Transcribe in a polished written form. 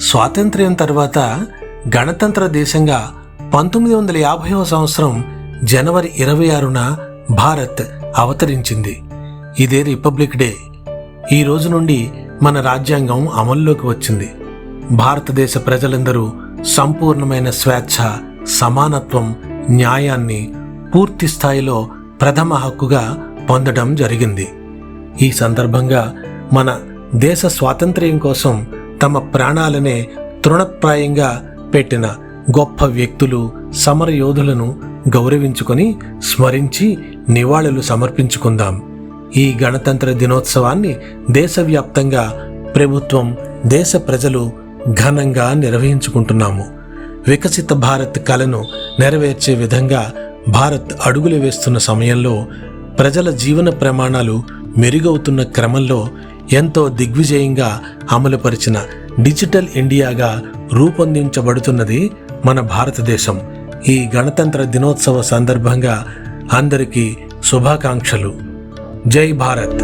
స్వాతంత్ర్యం తర్వాత గణతంత్ర దేశంగా 1950వ సంవత్సరం జనవరి 26న భారత్ అవతరించింది. ఇదే రిపబ్లిక్ డే. ఈ రోజు నుండి మన రాజ్యాంగం అమల్లోకి వచ్చింది. భారతదేశ ప్రజలందరూ సంపూర్ణమైన స్వేచ్ఛ, సమానత్వం, న్యాయాన్ని పూర్తి స్థాయిలో ప్రథమ హక్కుగా పొందడం జరిగింది. ఈ సందర్భంగా మన దేశ స్వాతంత్ర్యం కోసం తమ ప్రాణాలనే తృణప్రాయంగా పెట్టిన గొప్ప వ్యక్తులు, సమరయోధులను గౌరవించుకొని స్మరించి నివాళులు సమర్పించుకుందాం. ఈ గణతంత్ర దినోత్సవాన్ని దేశవ్యాప్తంగా ప్రభుత్వం, దేశ ప్రజలు ఘనంగా నిర్వహించుకుంటున్నాము. వికసిత భారత్ కలను నెరవేర్చే విధంగా భారత్ అడుగులు వేస్తున్న సమయంలో ప్రజల జీవన ప్రమాణాలు మెరుగవుతున్న క్రమంలో ఎంతో దిగ్విజయంగా అమలుపరిచిన డిజిటల్ ఇండియాగా రూపొందించబడుతున్నది మన భారతదేశం. ఈ గణతంత్ర దినోత్సవ సందర్భంగా అందరికీ శుభాకాంక్షలు. జై భారత్.